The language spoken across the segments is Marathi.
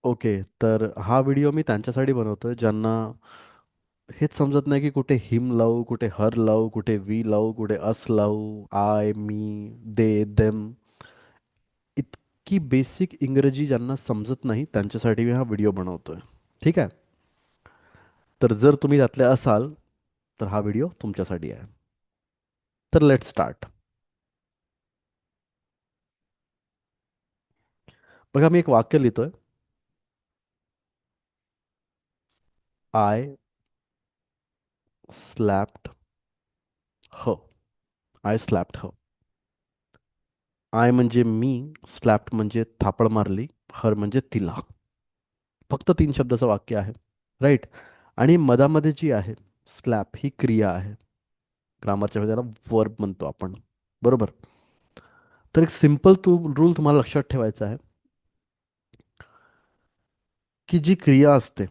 ओके, तर हा व्हिडिओ मी त्यांच्यासाठी बनवतोय ज्यांना हेच समजत नाही की कुठे हिम लावू, कुठे हर लावू, कुठे वी लावू, कुठे अस लावू, आय, मी, दे, देम. इतकी बेसिक इंग्रजी ज्यांना समजत नाही त्यांच्यासाठी मी हा व्हिडिओ बनवतोय. ठीक आहे. तर जर तुम्ही त्यातले असाल तर हा व्हिडिओ तुमच्यासाठी आहे. तर लेट स्टार्ट. बघा, मी एक वाक्य लिहितोय. आय स्लॅप्ड ह. आय स्लॅप्ड ह. आय म्हणजे मी, स्लॅप्ड म्हणजे थापड मारली, हर म्हणजे तिला. फक्त 3 शब्दाचं वाक्य आहे. राईट. आणि मधामध्ये जी आहे स्लॅप ही क्रिया आहे. ग्रामरच्या मध्ये त्याला वर्ब म्हणतो आपण. बरोबर. तर एक सिम्पल रूल तुम्हाला लक्षात ठेवायचा आहे की जी क्रिया असते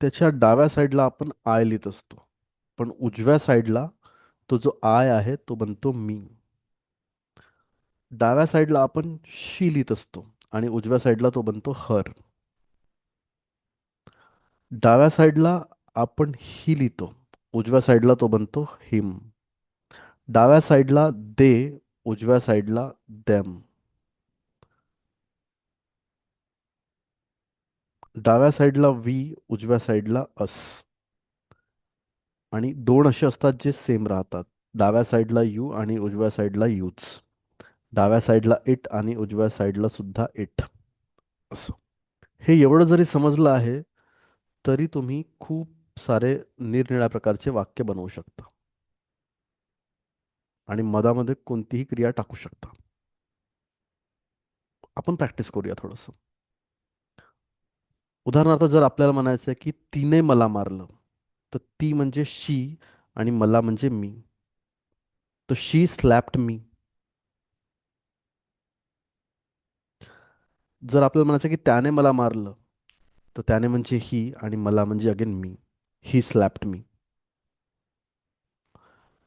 त्याच्या डाव्या साईडला आपण आय लिहित असतो, पण उजव्या साईडला तो जो आय आहे तो बनतो मी. डाव्या साईडला आपण शी लिहित असतो आणि उजव्या साईडला तो बनतो हर. डाव्या साईडला आपण ही लिहितो, उजव्या साईडला तो बनतो हिम. डाव्या साईडला दे, उजव्या साईडला देम. डाव्या साईडला वी, उजव्या साईडला अस. आणि दोन असे असतात जे सेम राहतात. डाव्या साईडला यू आणि उजव्या साईडला यूच. डाव्या साईडला इट आणि उजव्या साईडला सुद्धा इट. असं. हे एवढं जरी समजलं आहे तरी तुम्ही खूप सारे निरनिराळ्या प्रकारचे वाक्य बनवू शकता आणि मधामध्ये कोणतीही क्रिया टाकू शकता. आपण प्रॅक्टिस करूया थोडंसं. उदाहरणार्थ जर आपल्याला म्हणायचं आहे की तिने मला मारलं, तर ती म्हणजे शी आणि मला म्हणजे मी. तर शी स्लॅप्ड मी. जर आपल्याला म्हणायचं की त्याने मला मारलं, तर त्याने म्हणजे ही आणि मला म्हणजे अगेन मी. ही स्लॅप्ड मी.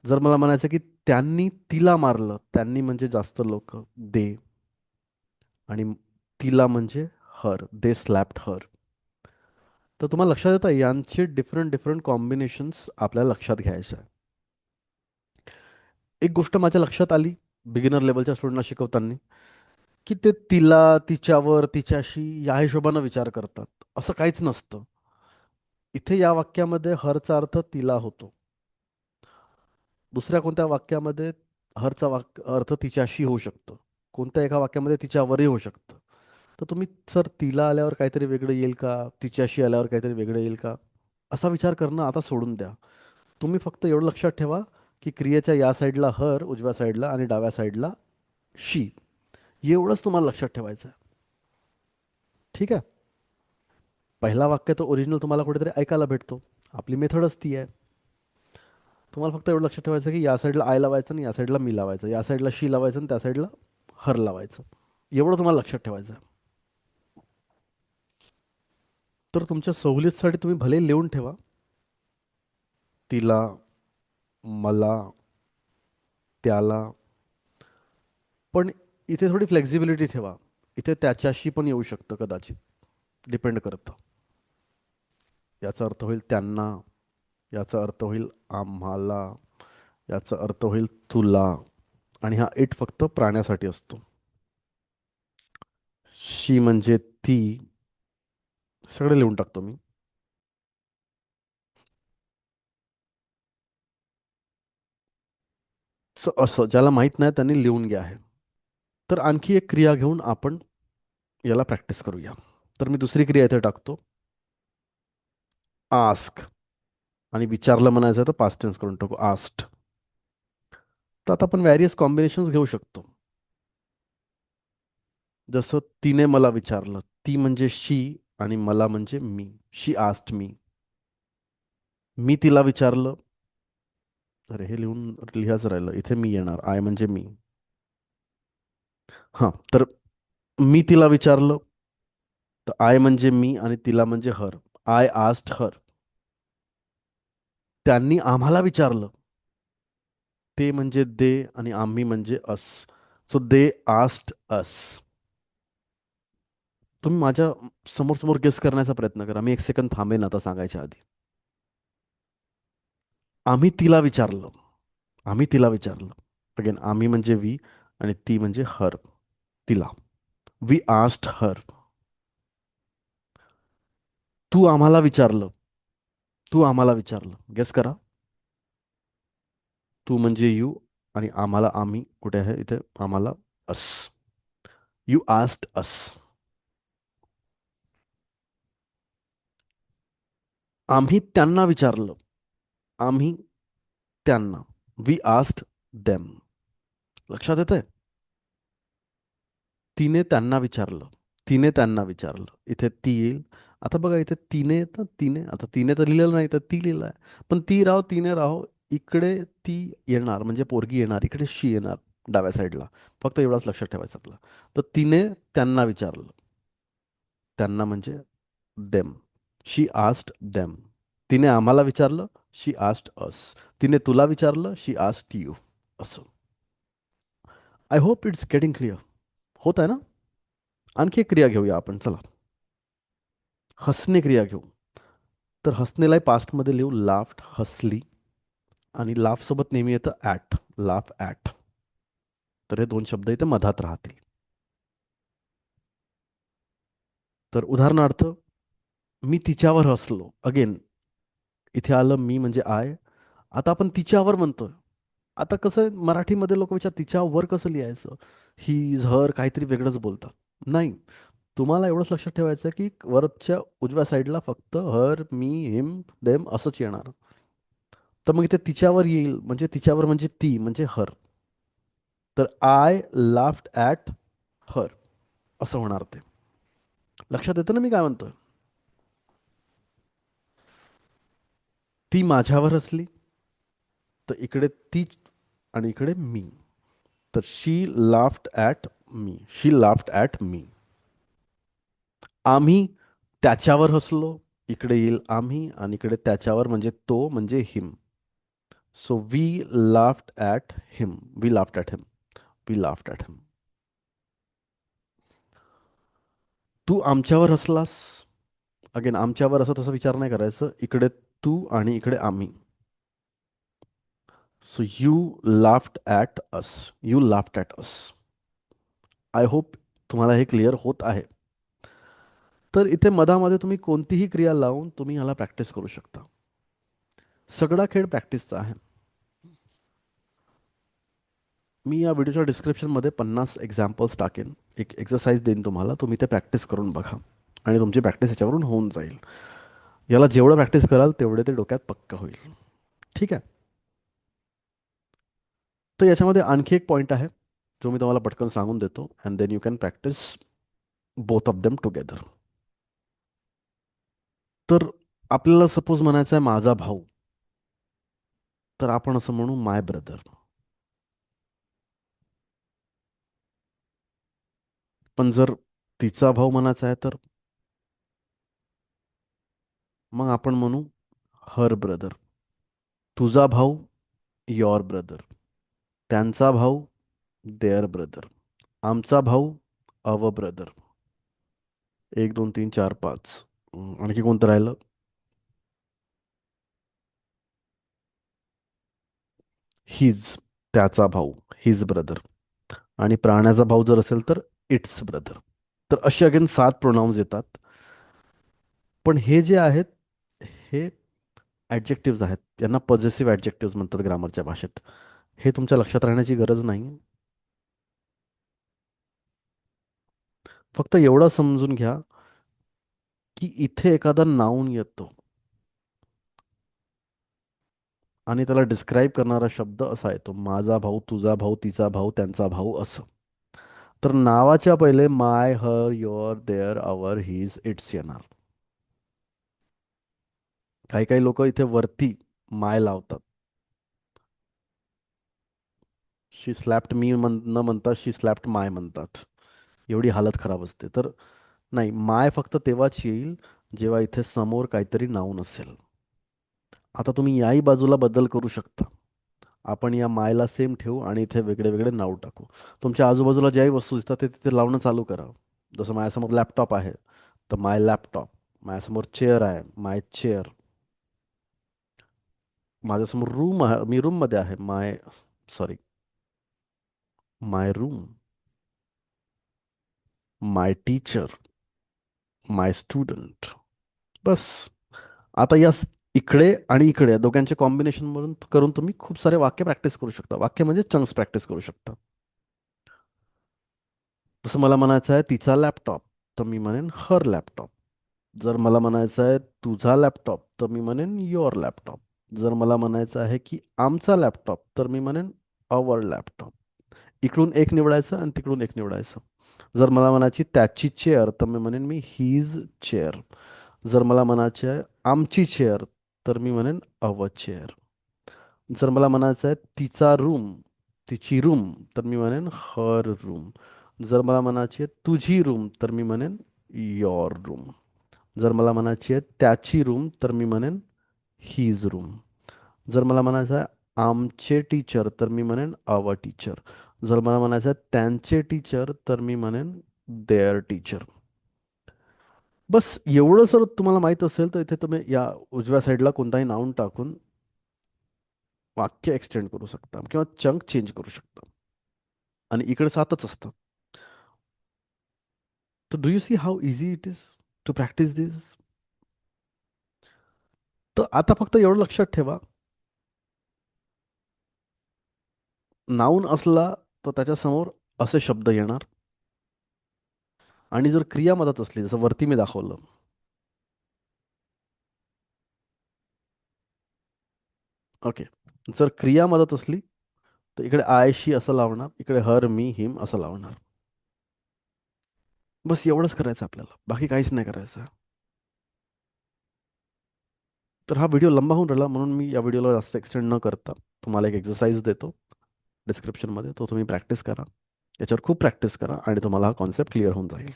जर मला म्हणायचं की त्यांनी तिला मारलं, त्यांनी म्हणजे जास्त लोक, दे. आणि तिला म्हणजे हर, दे स्लॅप्ड हर. तर तुम्हाला लक्षात येतं यांचे डिफरंट डिफरंट कॉम्बिनेशन्स आपल्याला लक्षात घ्यायचे आहे. एक गोष्ट माझ्या लक्षात आली बिगिनर लेवलच्या स्टुडंटला शिकवताना, की ते तिला, तिच्यावर, तिच्याशी या हिशोबानं विचार करतात. असं काहीच नसतं. इथे या वाक्यामध्ये हरचा अर्थ तिला होतो. दुसऱ्या कोणत्या वाक्यामध्ये हरचा अर्थ तिच्याशी होऊ शकतो. कोणत्या एका वाक्यामध्ये तिच्यावरही होऊ शकतं. तर तुम्ही सर तिला आल्यावर काहीतरी वेगळं येईल का, तिच्याशी आल्यावर काहीतरी वेगळं येईल का, असा विचार करणं आता सोडून द्या. तुम्ही फक्त एवढं लक्षात ठेवा की क्रियेच्या या साईडला हर, उजव्या साईडला, आणि डाव्या साईडला शी. एवढंच तुम्हाला लक्षात ठेवायचं आहे. ठीक आहे. पहिला वाक्य तो ओरिजिनल तुम्हाला कुठेतरी ऐकायला भेटतो. आपली मेथडच ती आहे. तुम्हाला फक्त एवढं लक्षात ठेवायचं की या साईडला आय लावायचं आणि या साईडला मी लावायचं, या साईडला शी लावायचं आणि त्या साईडला हर लावायचं. एवढं तुम्हाला लक्षात ठेवायचं आहे. तर तुमच्या सवलतीसाठी तुम्ही भले लिहून ठेवा, तिला, मला, त्याला. पण इथे थोडी फ्लेक्झिबिलिटी ठेवा. इथे त्याच्याशी पण येऊ शकतं कदाचित. डिपेंड करतं. याचा अर्थ होईल त्यांना, याचा अर्थ होईल आम्हाला, याचा अर्थ होईल तुला. आणि हा इट फक्त प्राण्यासाठी असतो. शी म्हणजे ती. सगळे लिहून टाकतो मी. असं ज्याला माहित नाही त्यांनी लिहून घ्या आहे. तर आणखी एक क्रिया घेऊन आपण याला प्रॅक्टिस करूया. तर मी दुसरी क्रिया इथे टाकतो, आस्क. आणि विचारलं म्हणायचं तर पास्ट टेन्स करून टाकू, आस्ट. तर आता आपण व्हॅरियस कॉम्बिनेशन्स घेऊ शकतो. जसं तिने मला विचारलं, ती म्हणजे शी आणि मला म्हणजे मी. शी आस्ट मी. मी तिला विचारलं. अरे हे लिहायचं राहिलं. इथे मी येणार, आय म्हणजे मी. हां, तर मी तिला विचारलं, तर आय म्हणजे मी आणि तिला म्हणजे हर. I asked her. त्यांनी आम्हाला विचारलं, ते म्हणजे दे आणि आम्ही म्हणजे अस. सो दे आस्ट अस. तुम्ही माझ्या समोर समोर गेस करण्याचा प्रयत्न करा. मी एक सेकंद थांबेन आता सांगायच्या आधी. आम्ही तिला विचारलं. आम्ही तिला विचारलं. अगेन आम्ही म्हणजे वी आणि ती म्हणजे हर. तिला. We asked her. तू आम्हाला विचारलं. तू आम्हाला विचारलं. गेस करा. तू म्हणजे यू आणि आम्हाला आम्ही कुठे आहे इथे आम्हाला अस. You asked us. आम्ही त्यांना विचारलं. आम्ही त्यांना. We asked them. लक्षात येतंय? तिने त्यांना विचारलं. तिने त्यांना विचारलं. इथे ती येईल. आता बघा इथे तिने तर तिने आता तिने तर लिहिलेलं नाही तर ती लिहिलं आहे. पण ती राहो तिने राहो इकडे ती येणार म्हणजे पोरगी येणार इकडे शी येणार डाव्या साईडला. फक्त एवढाच लक्षात ठेवायचं आपलं. तर तिने त्यांना विचारलं. त्यांना म्हणजे देम. शी आस्क्ड देम. तिने आम्हाला विचारलं. शी आस्क्ड अस. तिने तुला विचारलं. शी आस्क्ड यू. असं. I hope it's getting clear. होत आहे ना? आणखी एक क्रिया घेऊया आपण चला. हसणे क्रिया घेऊ. तर हसणेलाही पास्टमध्ये लिहू लाफ्ट हसली आणि लाफ सोबत नेहमी येतं ॲट. Laugh at. तर हे दोन शब्द इथे मधात राहतील. तर उदाहरणार्थ मी तिच्यावर हसलो. अगेन इथे आलं मी म्हणजे आय. आता आपण तिच्यावर म्हणतोय. आता कसं आहे, मराठीमध्ये लोक विचार तिच्यावर कसं लिहायचं. ही इज हर काहीतरी वेगळंच बोलतात. नाही. तुम्हाला एवढंच लक्षात ठेवायचं की वरच्या उजव्या साईडला फक्त हर मी हिम देम असंच येणार. तर मग इथे तिच्यावर येईल म्हणजे तिच्यावर म्हणजे ती म्हणजे हर. तर आय लाफ्ड ॲट हर असं होणार ते. लक्षात येतं ना मी काय म्हणतोय? ती माझ्यावर हसली. तर इकडे ती आणि इकडे मी. तर she laughed at me. She laughed at me. आम्ही त्याच्यावर हसलो. इकडे येईल आम्ही आणि इकडे त्याच्यावर म्हणजे तो म्हणजे him. So we laughed at him. We laughed at him. We laughed at him. तू आमच्यावर हसलास. अगेन आमच्यावर असं तसं विचार नाही करायचं. इकडे तू आणि इकडे आम्ही. So you laughed at us. You laughed at us. I hope तुम्हाला हे क्लिअर होत आहे. तर इथे मधामध्ये तुम्ही कोणतीही क्रिया लावून तुम्ही ह्याला प्रॅक्टिस करू शकता. सगळा खेळ प्रॅक्टिसचा आहे. मी या व्हिडिओच्या डिस्क्रिप्शनमध्ये 50 एक्झाम्पल्स टाकेन. एक एक्सरसाइज देईन तुम्हाला. तुम्ही ते प्रॅक्टिस करून बघा आणि तुमची प्रॅक्टिस याच्यावरून होऊन जाईल. याला जेवढं प्रॅक्टिस कराल तेवढे ते डोक्यात पक्का होईल. ठीक आहे. तर याच्यामध्ये आणखी एक पॉईंट आहे जो मी तुम्हाला पटकन सांगून देतो and then you can practise both of them together. तर आपल्याला सपोज म्हणायचं आहे माझा भाऊ. तर आपण असं म्हणू माय ब्रदर. पण जर तिचा भाऊ म्हणायचा आहे तर मग आपण म्हणू हर ब्रदर. तुझा भाऊ युअर ब्रदर. त्यांचा भाऊ देअर ब्रदर. आमचा भाऊ अव ब्रदर. एक दोन तीन चार पाच. आणखी कोणतं राहिलं? हिज. त्याचा भाऊ. His brother. आणि प्राण्याचा भाऊ जर असेल तर इट्स ब्रदर. तर असे अगेन 7 प्रोनाऊन्स येतात. पण हे जे आहेत हे ॲडजेक्टिव्ज आहेत. यांना पॉझिटिव्ह ॲडजेक्टिव्ज म्हणतात ग्रामरच्या भाषेत. हे तुमच्या लक्षात राहण्याची गरज नाही. फक्त एवढं समजून घ्या की इथे एखादा नाऊन येतो आणि त्याला डिस्क्राईब करणारा शब्द असा येतो माझा भाऊ तुझा भाऊ तिचा भाऊ त्यांचा भाऊ असं. तर नावाच्या पहिले my her your their our his its येणार. काही काही लोक इथे वरती माय लावतात. शी स्लॅप्ड मी न म्हणता शी स्लॅप्ड माय म्हणतात. एवढी हालत खराब असते. तर नाही माय फक्त तेव्हाच येईल जेव्हा इथे समोर काहीतरी नाऊन असेल. आता तुम्ही याही बाजूला बदल करू शकता. आपण या मायला सेम ठेवू आणि इथे वेगळे वेगळे नाव टाकू. तुमच्या आजूबाजूला ज्याही वस्तू दिसतात ते तिथे लावणं चालू करा. जसं माझ्यासमोर लॅपटॉप आहे, तर माय लॅपटॉप. माझ्यासमोर चेअर आहे, माय चेअर. माझ्यासमोर रूम आहे, मी रूममध्ये आहे, सॉरी, माय रूम. माय टीचर, माय स्टुडंट. बस. आता इकडे आणि इकडे या दोघांचे कॉम्बिनेशन म्हणून करून तुम्ही खूप सारे वाक्य प्रॅक्टिस करू शकता. वाक्य म्हणजे चंक्स प्रॅक्टिस करू शकता. जसं मला म्हणायचं आहे तिचा लॅपटॉप, तर मी म्हणेन हर लॅपटॉप. जर मला म्हणायचं आहे तुझा लॅपटॉप, तर मी म्हणेन युअर लॅपटॉप. जर मला म्हणायचं आहे की आमचा लॅपटॉप, तर मी म्हणेन अवर लॅपटॉप. इकडून एक निवडायचं आणि तिकडून एक निवडायचं. जर मला म्हणायची त्याची चेअर, तर मी म्हणेन मी हीज चेअर. जर मला म्हणायचे आहे आमची चेअर, तर मी म्हणेन अवर चेअर. जर मला म्हणायचं आहे तिचा रूम, तिची रूम, तर मी म्हणेन हर रूम. जर मला म्हणायची आहे तुझी रूम, तर मी म्हणेन युअर रूम. जर मला म्हणायची आहे त्याची रूम, तर मी म्हणेन हीज रूम. जर मला म्हणायचं आहे आमचे टीचर, तर मी म्हणेन आवर टीचर. जर मला म्हणायचं आहे त्यांचे टीचर, तर मी म्हणेन देअर टीचर. बस एवढं जर तुम्हाला माहीत असेल, तर इथे तुम्ही या उजव्या साईडला कोणताही नाऊन टाकून वाक्य एक्सटेंड करू शकता किंवा चंक चेंज करू शकता. आणि इकडे 7च असतात. तर do you see how easy it is to practise this? तर आता फक्त एवढं लक्षात ठेवा, नाऊन असला तर त्याच्यासमोर असे शब्द येणार. आणि जर क्रिया मदत असली, जसं वरती मी दाखवलं, ओके. जर क्रिया मदत असली, तर इकडे आय शी असं लावणार, इकडे हर मी हिम असं लावणार. बस एवढंच करायचं आपल्याला, बाकी काहीच नाही करायचं. तर हा व्हिडिओ लंबा होऊन राहिला, म्हणून मी या व्हिडिओला जास्त एक्सटेंड न करता तुम्हाला एक एक्सरसाइज देतो डिस्क्रिप्शनमध्ये. तो तुम्ही प्रॅक्टिस करा. याच्यावर खूप प्रॅक्टिस करा आणि तुम्हाला हा कॉन्सेप्ट क्लिअर होऊन जाईल.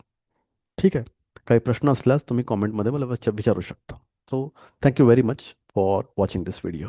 ठीक आहे. काही प्रश्न असल्यास तुम्ही कॉमेंटमध्ये मला विचारू शकता. So thank you very much for watching this video.